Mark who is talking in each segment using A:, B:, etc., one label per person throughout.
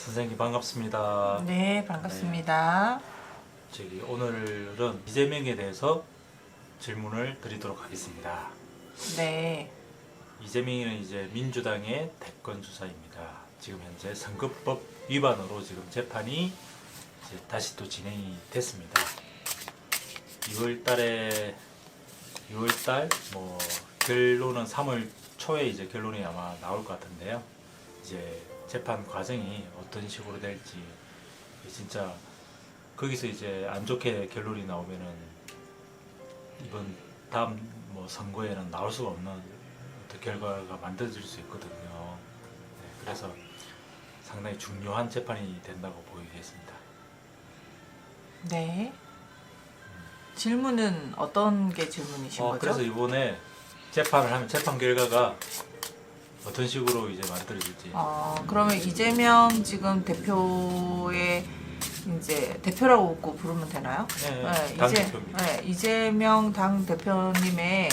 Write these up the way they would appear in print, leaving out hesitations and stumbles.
A: 선생님 반갑습니다.
B: 네, 반갑습니다.
A: 오늘은 이재명에 대해서 질문을 드리도록 하겠습니다.
B: 네,
A: 이재명이는 이제 민주당의 대권 주자입니다. 지금 현재 선거법 위반으로 지금 재판이 이제 다시 또 진행이 됐습니다. 6월달 결론은 3월 초에 이제 결론이 아마 나올 것 같은데요. 이제 재판 과정이 어떤 식으로 될지 진짜 거기서 이제 안 좋게 결론이 나오면은 이번 다음 선거에는 나올 수가 없는 어떤 결과가 만들어질 수 있거든요. 네, 그래서 상당히 중요한 재판이 된다고 보이겠습니다.
B: 네. 질문은 어떤 게 질문이신 거죠?
A: 그래서 이번에 재판을 하면 재판 결과가 어떤 식으로 이제 만들어질지.
B: 그러면 이재명 지금 대표의 이제 대표라고 꼭 부르면 되나요?
A: 네, 당 대표입니다.
B: 네, 이재명 당 대표님의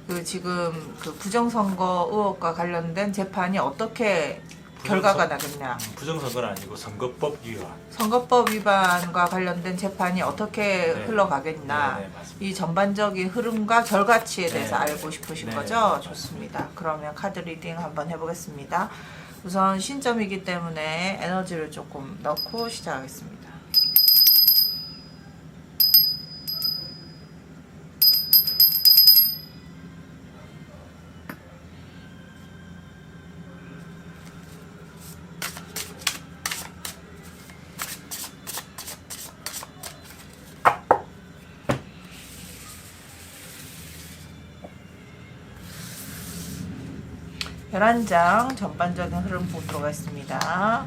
B: 그 지금 그 부정선거 의혹과 관련된 재판이 어떻게 결과가 나겠냐?
A: 부정선거는 아니고 선거법 위반.
B: 선거법 위반과 관련된 재판이 어떻게
A: 네.
B: 흘러가겠나?
A: 네, 맞습니다.
B: 이 전반적인 흐름과 결과치에 대해서
A: 네.
B: 알고 싶으신
A: 네,
B: 거죠?
A: 맞습니다.
B: 좋습니다. 그러면 카드 리딩 한번 해보겠습니다. 우선 신점이기 때문에 에너지를 조금 넣고 시작하겠습니다. 열한 장 전반적인 흐름 보도록 하겠습니다.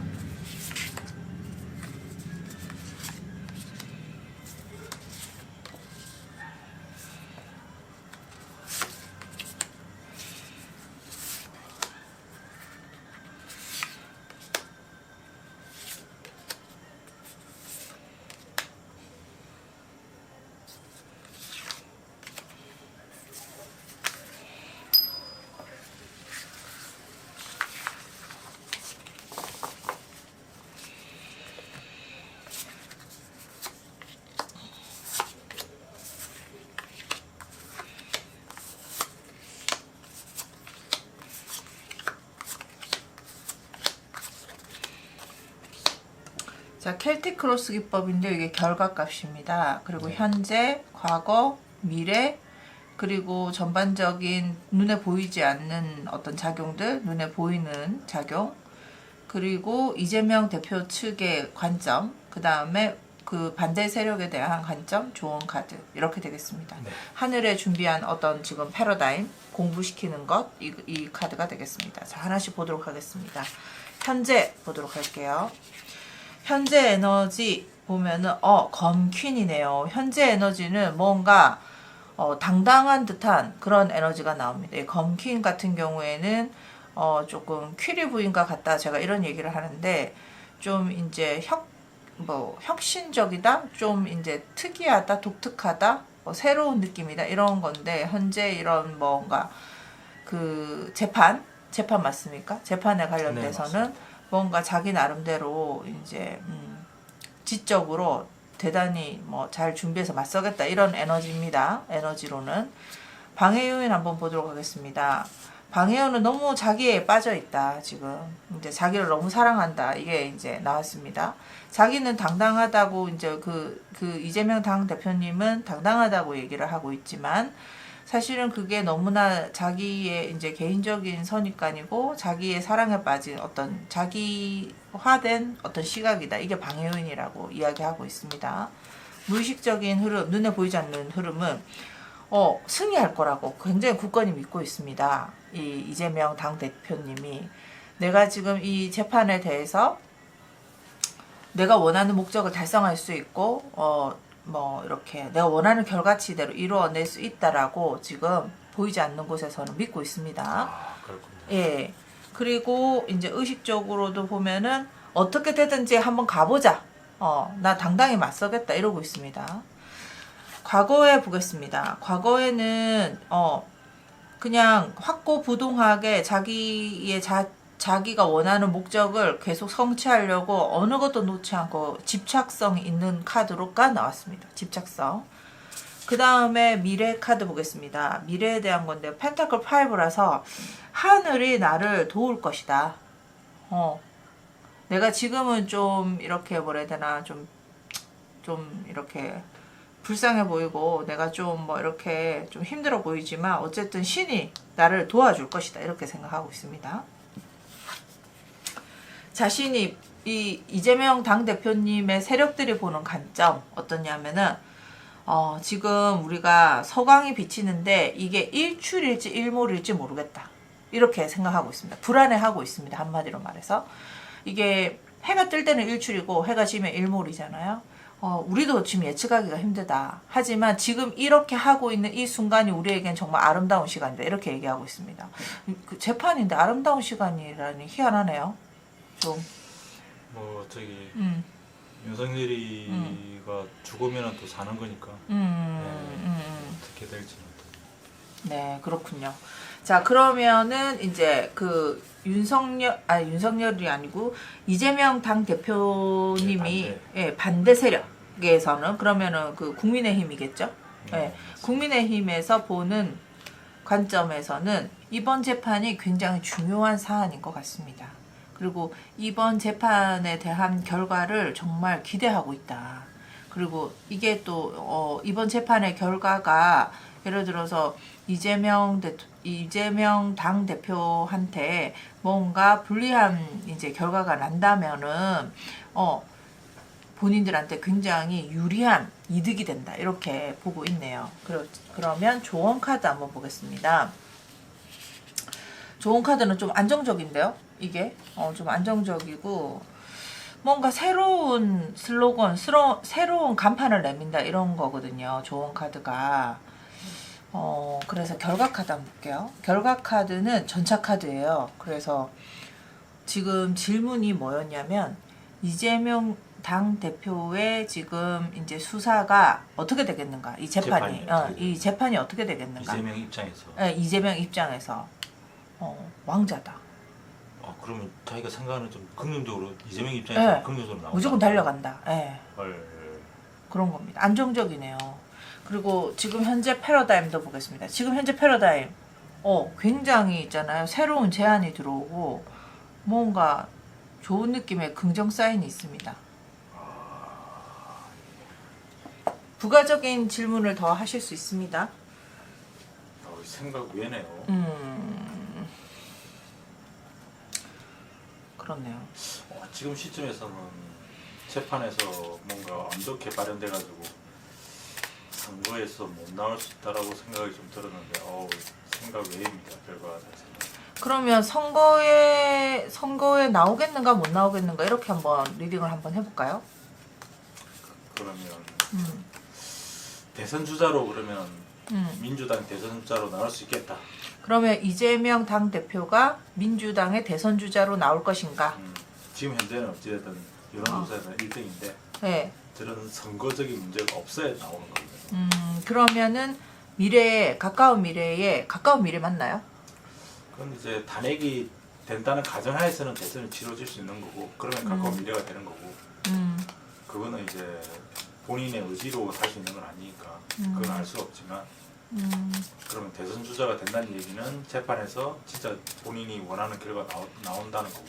B: 자, 켈틱 크로스 기법인데 이게 결과값입니다. 그리고 현재, 과거, 미래, 그리고 전반적인 눈에 보이지 않는 어떤 작용들, 눈에 보이는 작용, 그리고 이재명 대표 측의 관점, 그 다음에 그 반대 세력에 대한 관점, 조언 카드 이렇게 되겠습니다.
A: 네.
B: 하늘에 준비한 어떤 지금 패러다임 공부시키는 것, 이 카드가 되겠습니다. 자, 하나씩 보도록 하겠습니다. 현재 보도록 할게요. 현재 에너지 보면은 검퀸이네요. 현재 에너지는 뭔가 당당한 듯한 그런 에너지가 나옵니다. 이 검퀸 같은 경우에는 조금 퀴리 부인과 같다, 제가 이런 얘기를 하는데, 좀 이제 혁신적이다, 좀 이제 특이하다, 독특하다, 새로운 느낌이다, 이런 건데, 현재 이런 뭔가 그 재판 맞습니까? 재판에 관련돼서는
A: 네,
B: 뭔가 자기 나름대로 이제 지적으로 대단히 잘 준비해서 맞서겠다, 이런 에너지입니다. 에너지로는 방해 요인 한번 보도록 하겠습니다. 방해 요인은 너무 자기에 빠져 있다. 지금 이제 자기를 너무 사랑한다, 이게 이제 나왔습니다. 자기는 당당하다고, 이제 그 이재명 당 대표님은 당당하다고 얘기를 하고 있지만, 사실은 그게 너무나 자기의 이제 개인적인 선입관이고 자기의 사랑에 빠진 어떤 자기화된 어떤 시각이다. 이게 방해 요인이라고 이야기하고 있습니다. 무의식적인 흐름, 눈에 보이지 않는 흐름은 승리할 거라고 굉장히 굳건히 믿고 있습니다. 이 이재명 당 대표님이 내가 지금 이 재판에 대해서 내가 원하는 목적을 달성할 수 있고 이렇게 내가 원하는 결과치대로 이루어낼 수 있다라고 지금 보이지 않는 곳에서는 믿고 있습니다.
A: 그렇군요.
B: 예. 그리고 이제 의식적으로도 보면은 어떻게 되든지 한번 가보자. 나 당당히 맞서겠다, 이러고 있습니다. 과거에 보겠습니다. 과거에는 그냥 확고부동하게 자기의 자기가 원하는 목적을 계속 성취하려고 어느 것도 놓지 않고 집착성 있는 카드로가 나왔습니다. 집착성. 그 다음에 미래 카드 보겠습니다. 미래에 대한 건데 펜타클 5라서 하늘이 나를 도울 것이다. 내가 지금은 좀 이렇게 뭐라 해야 되나 좀 이렇게 불쌍해 보이고 내가 좀 뭐 이렇게 좀 힘들어 보이지만 어쨌든 신이 나를 도와줄 것이다. 이렇게 생각하고 있습니다. 자신이 이 이재명 당대표님의 세력들이 보는 관점 어떠냐면은 지금 우리가 서광이 비치는데 이게 일출일지 일몰일지 모르겠다. 이렇게 생각하고 있습니다. 불안해하고 있습니다. 한마디로 말해서. 이게 해가 뜰 때는 일출이고 해가 지면 일몰이잖아요. 우리도 지금 예측하기가 힘들다. 하지만 지금 이렇게 하고 있는 이 순간이 우리에겐 정말 아름다운 시간이다. 이렇게 얘기하고 있습니다. 그 재판인데 아름다운 시간이라니 희한하네요. 좀.
A: 뭐 저기 윤석열이가 죽으면 또 사는 거니까 어떻게 될지는 또.
B: 네, 그렇군요. 자, 그러면은 이제 그 윤석열이 아니고 이재명 당 대표님이 반대 세력에서는 그러면은 그 국민의힘이겠죠? 네, 국민의힘에서 보는 관점에서는 이번 재판이 굉장히 중요한 사안인 것 같습니다. 그리고 이번 재판에 대한 결과를 정말 기대하고 있다. 그리고 이게 또 이번 재판의 결과가 예를 들어서 이재명 당 대표한테 뭔가 불리한 이제 결과가 난다면은 본인들한테 굉장히 유리한 이득이 된다. 이렇게 보고 있네요. 그러면 조언 카드 한번 보겠습니다. 조언 카드는 좀 안정적인데요. 이게 좀 안정적이고 뭔가 새로운 슬로건, 새로운 간판을 내민다 이런 거거든요. 조언 카드가. 그래서 결과 카드 한번 볼게요. 결과 카드는 전차 카드예요. 그래서 지금 질문이 뭐였냐면 이재명 당 대표의 지금 이제 수사가 어떻게 되겠는가? 이 재판이 이 재판이 어떻게 되겠는가?
A: 이재명 입장에서.
B: 네, 이재명 입장에서 왕자다.
A: 그러면 자기가 생각하는 좀 긍정적으로 이재명 입장에서 긍정적으로 나온다.
B: 무조건 달려간다. 네.
A: 헐.
B: 그런 겁니다. 안정적이네요. 그리고 지금 현재 패러다임도 보겠습니다. 지금 현재 패러다임 굉장히 있잖아요. 새로운 제안이 들어오고 뭔가 좋은 느낌의 긍정 사인이 있습니다. 부가적인 질문을 더 하실 수 있습니다.
A: 생각 외네요.
B: 그렇네요.
A: 지금 시점에서는 재판에서 뭔가 안 좋게 발현돼가지고 선거에서 못 나올 수 있다라고 생각이 좀 들었는데 생각 외입니다. 결과가 자체는.
B: 그러면 선거에 나오겠는가 못 나오겠는가 이렇게 한번 리딩을 한번 해볼까요?
A: 그러면 대선 주자로 그러면 민주당 대선 주자로 나올 수 있겠다.
B: 그러면 이재명 당 대표가 민주당의 대선 주자로 나올 것인가?
A: 지금 현재는 어찌됐든 여론조사에서는 1등인데
B: 네.
A: 저런 선거적인 문제가 없어야 나오는 거거든요.
B: 그러면은 가까운 미래 맞나요?
A: 그건 이제 탄핵이 된다는 가정하에서는 대선이 치러질 수 있는 거고 그러면 가까운 미래가 되는 거고 그거는 이제 본인의 의지로 할 수 있는 건 아니니까 그건 알 수 없지만 그러면 대선 주자가 된다는 얘기는 재판에서 진짜 본인이 원하는 결과가 나온다는 거고.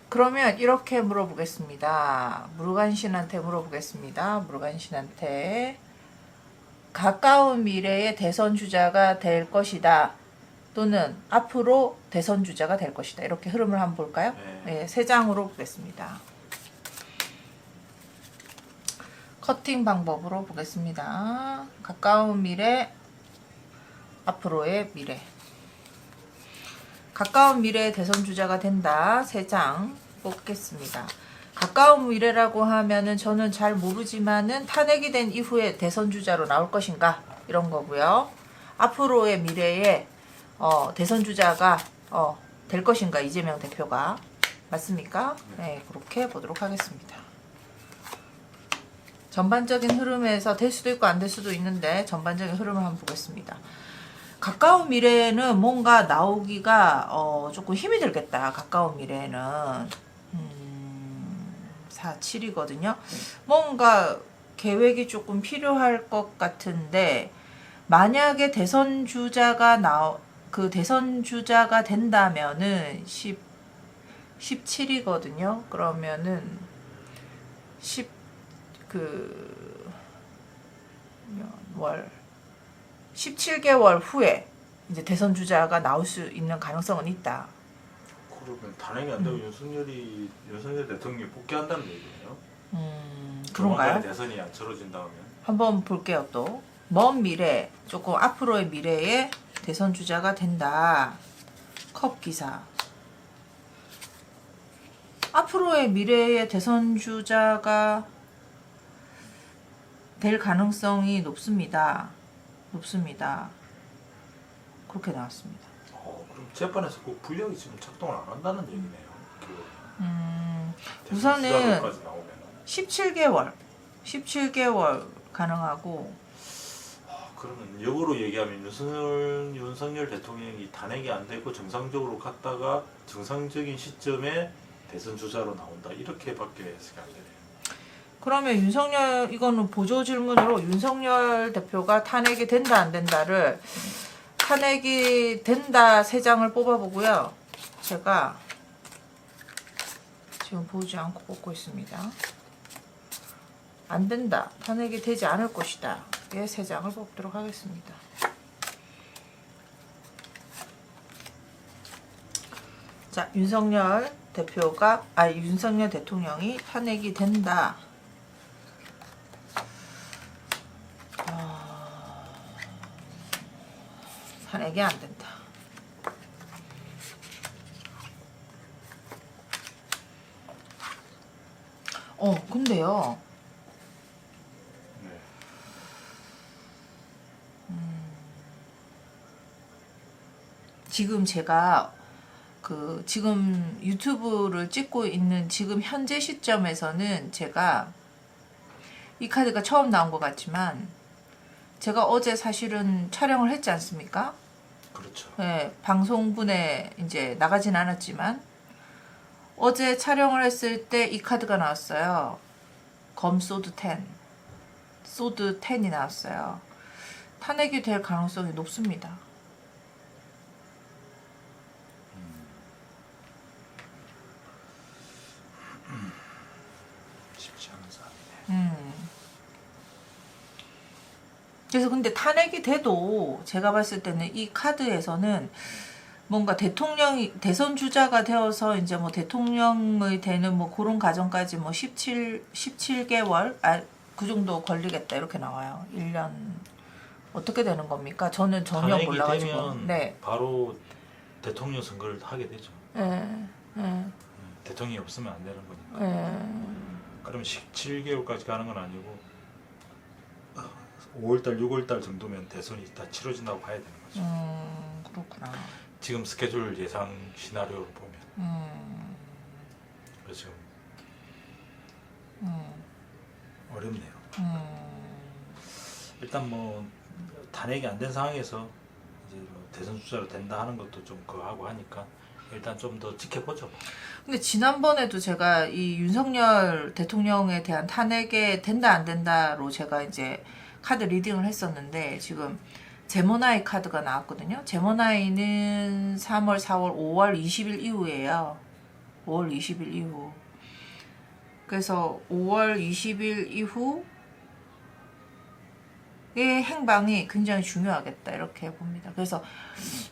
B: 그러면 이렇게 물어보겠습니다. 무르간 신한테 물어보겠습니다. 무르간 신한테 가까운 미래에 대선 주자가 될 것이다. 또는 앞으로 대선 주자가 될 것이다. 이렇게 흐름을 한번 볼까요? 네, 세 장으로 보겠습니다. 커팅 방법으로 보겠습니다. 가까운 미래, 앞으로의 미래. 가까운 미래에 대선 주자가 된다. 3장 뽑겠습니다. 가까운 미래라고 하면은 저는 잘 모르지만은 탄핵이 된 이후에 대선 주자로 나올 것인가 이런 거고요. 앞으로의 미래에 대선 주자가 될 것인가 이재명 대표가 맞습니까? 네, 그렇게 보도록 하겠습니다. 전반적인 흐름에서 될 수도 있고 안 될 수도 있는데 전반적인 흐름을 한번 보겠습니다. 가까운 미래에는 뭔가 나오기가 조금 힘이 들겠다. 가까운 미래에는 4, 7이거든요. 뭔가 계획이 조금 필요할 것 같은데 만약에 대선 주자가 대선 주자가 된다면은 17이거든요. 그러면은 17개월 후에 이제 대선 주자가 나올 수 있는 가능성은 있다.
A: 그러면 단행이 안 되고 윤석열 대통령이 복귀한다는 얘기네요.
B: 그런가요?
A: 조만간에 대선이 안 치러진다면.
B: 한번 볼게요. 또 먼 미래, 조금 앞으로의 미래에 대선 주자가 된다. 컵 기사. 앞으로의 미래에 대선 주자가 될 가능성이 높습니다. 그렇게 나왔습니다.
A: 그럼 재판에서 그 불력이 지금 작동을 안 한다는 얘기네요.
B: 우선은
A: 까지 나오면.
B: 17개월 가능하고.
A: 그러면 역으로 얘기하면 윤석열 대통령이 탄핵이 안 되고 정상적으로 갔다가 정상적인 시점에 대선 주자로 나온다 이렇게밖에 해석이 안 되네요.
B: 그러면 이거는 보조 질문으로 윤석열 대표가 탄핵이 된다 안 된다를 탄핵이 된다 3장을 뽑아보고요. 제가 지금 보지 않고 뽑고 있습니다. 안 된다. 탄핵이 되지 않을 것이다. 의 3장을 뽑도록 하겠습니다. 자, 윤석열 대통령이 탄핵이 된다. 탄핵이 안 된다. 근데요. 지금 제가 지금 유튜브를 찍고 있는 지금 현재 시점에서는 제가 이 카드가 처음 나온 것 같지만 제가 어제 사실은 촬영을 했지 않습니까?
A: 그렇죠.
B: 네, 방송분에 이제 나가진 않았지만 어제 촬영을 했을 때 이 카드가 나왔어요. 검 소드 10. 소드 10이 나왔어요. 탄핵이 될 가능성이 높습니다.
A: 쉽지 않은 사람이네.
B: 그래서 근데 탄핵이 돼도 제가 봤을 때는 이 카드에서는 뭔가 대선 주자가 되어서 이제 뭐 대통령이 되는 뭐 그런 과정까지 뭐 17개월 그 정도 걸리겠다 이렇게 나와요. 1년 어떻게 되는 겁니까? 저는 전혀
A: 탄핵이
B: 몰라가지고.
A: 되면
B: 네.
A: 바로 대통령 선거를 하게 되죠.
B: 네.
A: 대통령이 없으면 안 되는 거니까. 그러면 17개월까지 가는 건 아니고 5월달, 6월달 정도면 대선이 다 치러진다고 봐야 되는 거죠.
B: 그렇구나.
A: 지금 스케줄 예상 시나리오를 보면. 그래서 지금 어렵네요. 일단 뭐 탄핵이 안 된 상황에서 이제 뭐 대선 주자로 된다 하는 것도 좀 그거하고 하니까 일단 좀 더 지켜보죠.
B: 근데 지난번에도 제가 이 윤석열 대통령에 대한 탄핵에 된다 안 된다로 제가 이제 카드 리딩을 했었는데 지금 제모나이 카드가 나왔거든요. 제모나이는 3월, 4월, 5월 20일 이후예요. 5월 20일 이후. 그래서 5월 20일 이후의 행방이 굉장히 중요하겠다 이렇게 봅니다. 그래서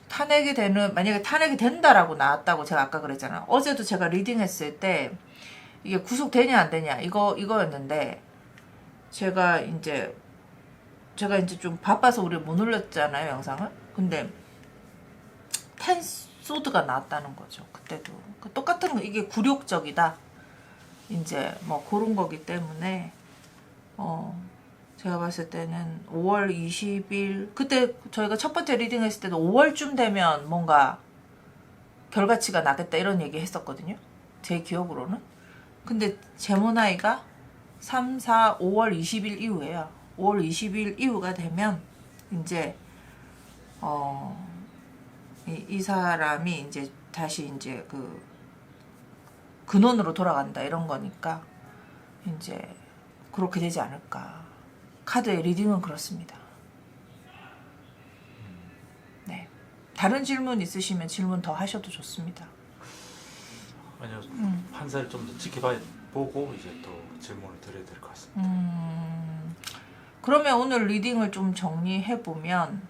B: 만약에 탄핵이 된다라고 나왔다고 제가 아까 그랬잖아요. 어제도 제가 리딩했을 때 이게 구속되냐 안 되냐 이거였는데 제가 이제 좀 바빠서 우리 못 올렸잖아요 영상을. 근데 텐소드가 나왔다는 거죠. 그때도 똑같은 거. 이게 굴욕적이다 이제 뭐 그런 거기 때문에 제가 봤을 때는 5월 20일 그때 저희가 첫 번째 리딩 했을 때도 5월쯤 되면 뭔가 결과치가 나겠다 이런 얘기 했었거든요. 제 기억으로는. 근데 제모나이가 3, 4, 5월 20일 이후에요. 5월 20일 이후가 되면 이제 이 사람이 이제 다시 이제 그 근원으로 돌아간다 이런 거니까 이제 그렇게 되지 않을까. 카드의 리딩은 그렇습니다. 네. 다른 질문 있으시면 질문 더 하셔도 좋습니다.
A: 아니요, 판사를 좀 더 지켜봐 보고 이제 또 질문을 드려야 될 것 같습니다.
B: 그러면 오늘 리딩을 좀 정리해 보면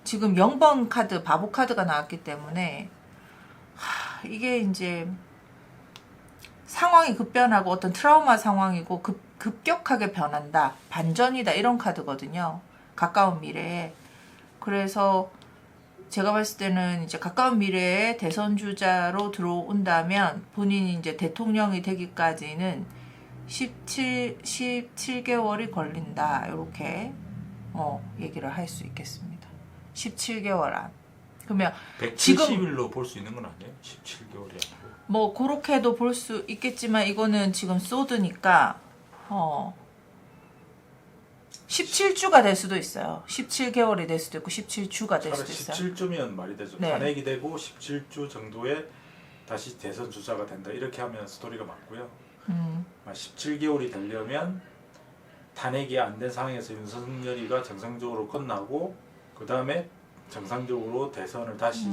B: 지금 0번 카드, 바보 카드가 나왔기 때문에 이게 이제 상황이 급변하고 어떤 트라우마 상황이고 급격하게 변한다, 반전이다 이런 카드거든요. 가까운 미래에. 그래서 제가 봤을 때는 이제 가까운 미래에 대선 주자로 들어온다면 본인이 이제 대통령이 되기까지는 17개월이 걸린다. 이렇게 얘기를 할 수 있겠습니다. 17개월 안. 그러면
A: 170일로 볼 수 있는 건 아니에요? 17개월이 아니고.
B: 뭐 그렇게도 볼 수 있겠지만 이거는 지금 소드니까 17주가 될 수도 있어요. 17개월이 될 수도 있고 17주가 될 수도 있어요.
A: 17주면 말이 되죠.
B: 네.
A: 탄핵이 되고 17주 정도에 다시 대선 주자가 된다. 이렇게 하면 스토리가 맞고요. 17개월이 되려면 탄핵이 안 된 상황에서 윤석열이가 정상적으로 끝나고 그 다음에 정상적으로 대선을 다시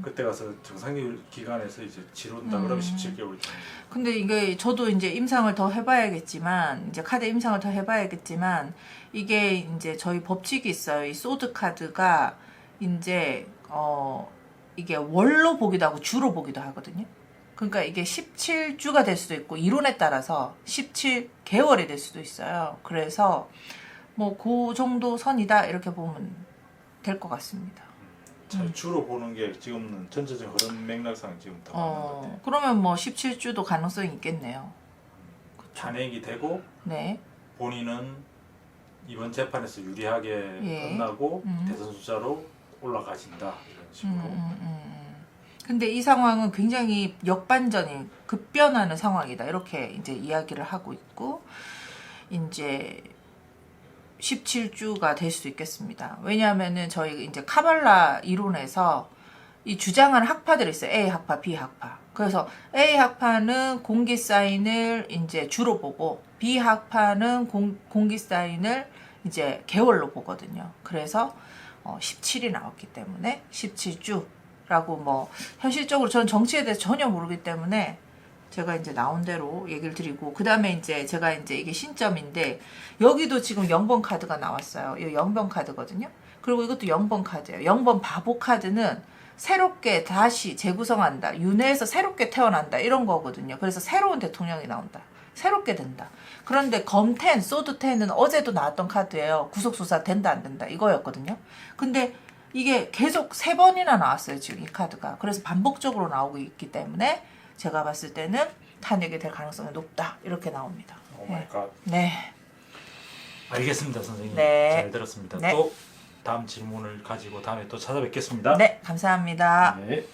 A: 그때 가서 정상적 기간에서 이제 치른다. 그러면 17개월이 됩니다.
B: 근데 이게 저도 이제 임상을 더 해봐야겠지만 이제 카드 임상을 더 해봐야겠지만 이게 이제 저희 법칙이 있어요. 이 소드 카드가 이제 이게 월로 보기도 하고 주로 보기도 하거든요. 그러니까 이게 17주가 될 수도 있고 이론에 따라서 17개월이 될 수도 있어요. 그래서 뭐 그 정도 선이다 이렇게 보면 될 것 같습니다.
A: 주로 보는 게 지금은 전체적인 흐름 맥락상 지금 더 맞는 것 같아요.
B: 그러면 뭐 17주도 가능성이 있겠네요.
A: 탄핵이 되고
B: 네.
A: 본인은 이번 재판에서 유리하게
B: 예.
A: 끝나고 대선 주자로 올라가신다 이런 식으로.
B: 근데 이 상황은 굉장히 역반전이 급변하는 상황이다. 이렇게 이제 이야기를 하고 있고 이제 17주가 될 수도 있겠습니다. 왜냐하면은 저희 이제 카발라 이론에서 이 주장하는 학파들이 있어요. A 학파, B 학파. 그래서 A 학파는 공기 사인을 이제 주로 보고 B 학파는 공기 사인을 이제 개월로 보거든요. 그래서 17이 나왔기 때문에 17주라고 뭐 현실적으로 저는 정치에 대해서 전혀 모르기 때문에 제가 이제 나온 대로 얘기를 드리고 그 다음에 이제 제가 이제 이게 신점인데 여기도 지금 0번 카드가 나왔어요. 이 0번 카드거든요. 그리고 이것도 0번 카드예요. 0번 바보 카드는 새롭게 다시 재구성한다. 윤회에서 새롭게 태어난다. 이런 거거든요. 그래서 새로운 대통령이 나온다. 새롭게 된다. 그런데 검10, 소드10은 어제도 나왔던 카드예요. 구속수사 된다 안 된다 이거였거든요. 근데 이게 계속 3번이나 나왔어요. 지금 이 카드가. 그래서 반복적으로 나오고 있기 때문에 제가 봤을 때는 탄핵이 될 가능성이 높다. 이렇게 나옵니다.
A: 오 마이 갓.
B: 네.
A: 알겠습니다, 선생님.
B: 네.
A: 잘 들었습니다.
B: 네.
A: 또 다음 질문을 가지고 다음에 또 찾아뵙겠습니다.
B: 네, 감사합니다.
A: 네.